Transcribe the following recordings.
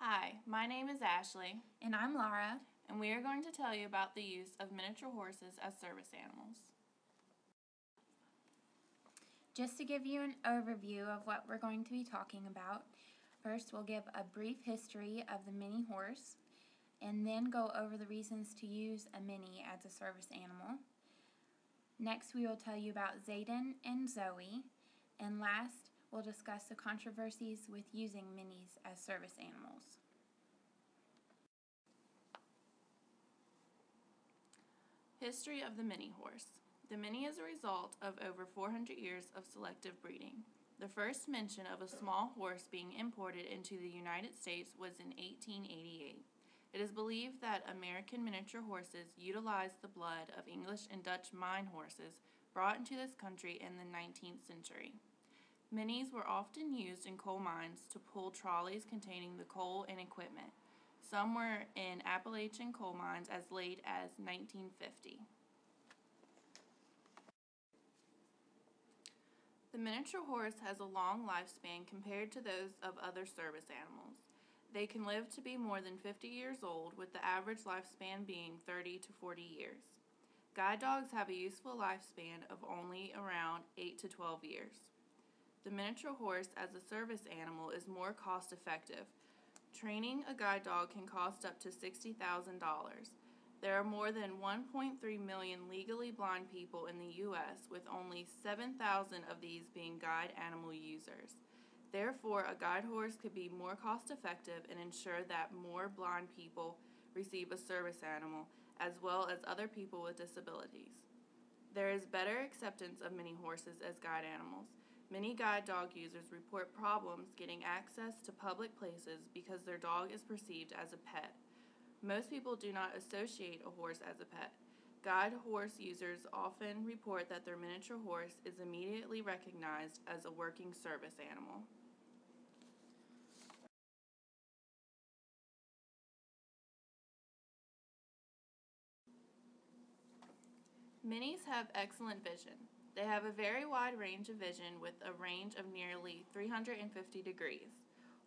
Hi, my name is Ashley. And I'm Laura. And we are going to tell you about the use of miniature horses as service animals. Just to give you an overview of what we're going to be talking about, first we'll give a brief history of the mini horse, and then go over the reasons to use a mini as a service animal. Next we will tell you about Zayden and Zoe, and last we'll discuss the controversies with using minis as service animals. History of the mini horse. The mini is a result of over 400 years of selective breeding. The first mention of a small horse being imported into the United States was in 1888. It is believed that American miniature horses utilized the blood of English and Dutch mine horses brought into this country in the 19th century. Minis were often used in coal mines to pull trolleys containing the coal and equipment. Some were in Appalachian coal mines as late as 1950. The miniature horse has a long lifespan compared to those of other service animals. They can live to be more than 50 years old, with the average lifespan being 30 to 40 years. Guide dogs have a useful lifespan of only around 8 to 12 years. The miniature horse as a service animal is more cost effective. Training a guide dog can cost up to $60,000. There are more than 1.3 million legally blind people in the U.S., with only 7,000 of these being guide animal users. Therefore, a guide horse could be more cost effective and ensure that more blind people receive a service animal, as well as other people with disabilities. There is better acceptance of mini horses as guide animals. Many guide dog users report problems getting access to public places because their dog is perceived as a pet. Most people do not associate a horse as a pet. Guide horse users often report that their miniature horse is immediately recognized as a working service animal. Minis have excellent vision. They have a very wide range of vision with a range of nearly 350 degrees.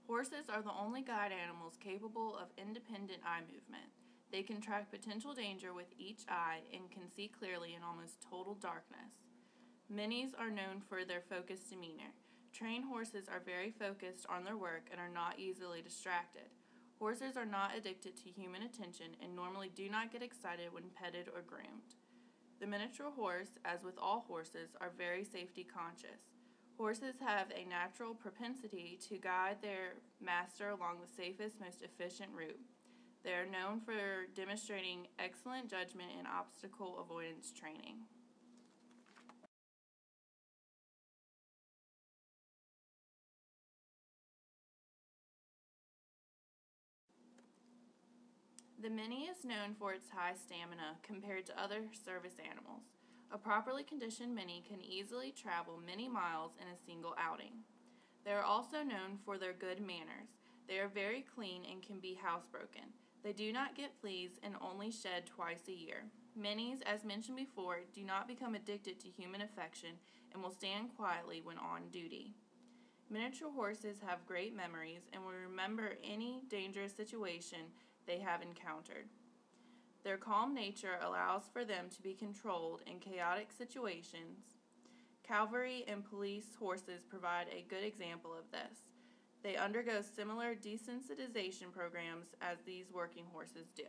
Horses are the only guide animals capable of independent eye movement. They can track potential danger with each eye and can see clearly in almost total darkness. Minis are known for their focused demeanor. Trained horses are very focused on their work and are not easily distracted. Horses are not addicted to human attention and normally do not get excited when petted or groomed. The miniature horse, as with all horses, are very safety conscious. Horses have a natural propensity to guide their master along the safest, most efficient route. They are known for demonstrating excellent judgment in obstacle avoidance training. The mini is known for its high stamina compared to other service animals. A properly conditioned mini can easily travel many miles in a single outing. They are also known for their good manners. They are very clean and can be housebroken. They do not get fleas and only shed twice a year. Minis, as mentioned before, do not become addicted to human affection and will stand quietly when on duty. Miniature horses have great memories and will remember any dangerous situation they have encountered. Their calm nature allows for them to be controlled in chaotic situations. Cavalry and police horses provide a good example of this. They undergo similar desensitization programs as these working horses do.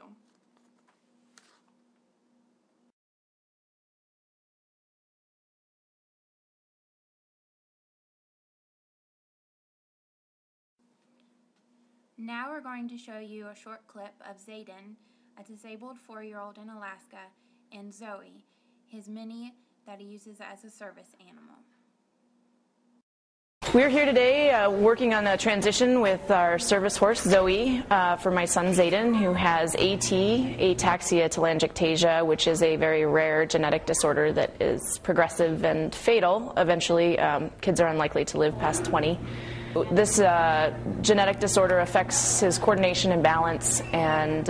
Now we're going to show you a short clip of Zayden, a disabled 4-year-old in Alaska, and Zoe, his mini that he uses as a service animal. We're here today working on a transition with our service horse, Zoe, for my son Zayden, who has AT, ataxia telangiectasia, which is a very rare genetic disorder that is progressive and fatal. Eventually, kids are unlikely to live past 20. This genetic disorder affects his coordination and balance, and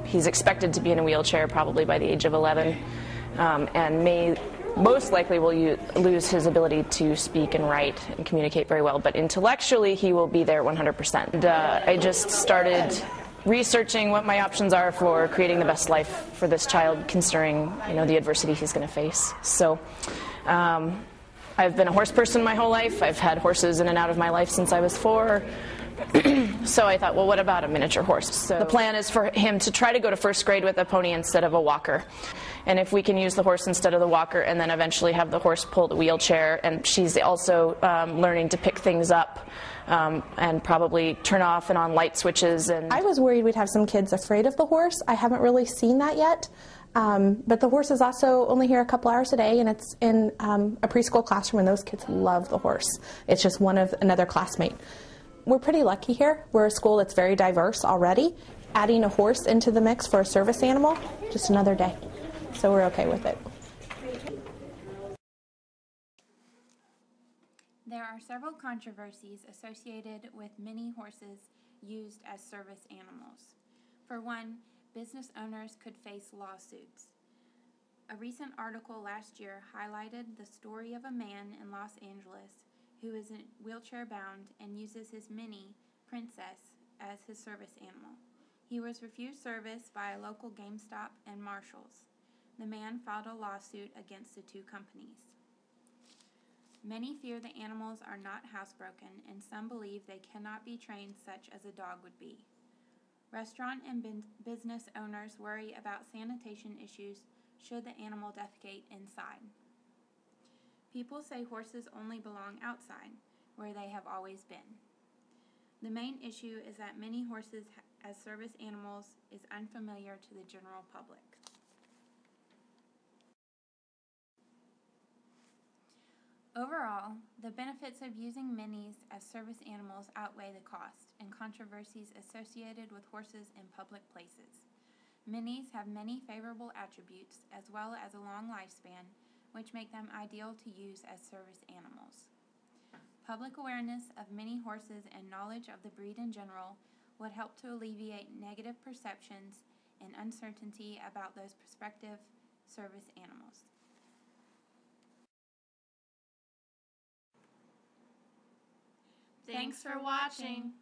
he's expected to be in a wheelchair probably by the age of 11, and may most likely will lose his ability to speak and write and communicate very well, but intellectually he will be there 100%. And, I just started researching what my options are for creating the best life for this child, considering the adversity he's going to face. So I've been a horse person my whole life. I've had horses in and out of my life since I was 4. So I thought, well, what about a miniature horse? So the plan is for him to try to go to first grade with a pony instead of a walker. And if we can use the horse instead of the walker and then eventually have the horse pull the wheelchair, and she's also learning to pick things up and probably turn off and on light switches. And I was worried we'd have some kids afraid of the horse. I haven't really seen that yet. But the horse is also only here a couple hours a day, and it's in a preschool classroom, and those kids love the horse. It's just one of another classmate. We're pretty lucky here. We're a school that's very diverse already. Adding a horse into the mix for a service animal, just another day. So we're okay with it. There are several controversies associated with mini horses used as service animals. For one, business owners could face lawsuits. A recent article last year highlighted the story of a man in Los Angeles who is wheelchair bound and uses his mini, Princess, as his service animal. He was refused service by a local GameStop and Marshalls. The man filed a lawsuit against the two companies. Many fear the animals are not housebroken, and some believe they cannot be trained such as a dog would be. Restaurant and business owners worry about sanitation issues should the animal defecate inside. People say horses only belong outside, where they have always been. The main issue is that many horses as service animals is unfamiliar to the general public. Overall, the benefits of using minis as service animals outweigh the cost and controversies associated with horses in public places. Minis have many favorable attributes as well as a long lifespan, which make them ideal to use as service animals. Public awareness of mini horses and knowledge of the breed in general would help to alleviate negative perceptions and uncertainty about those prospective service animals. Thanks for watching.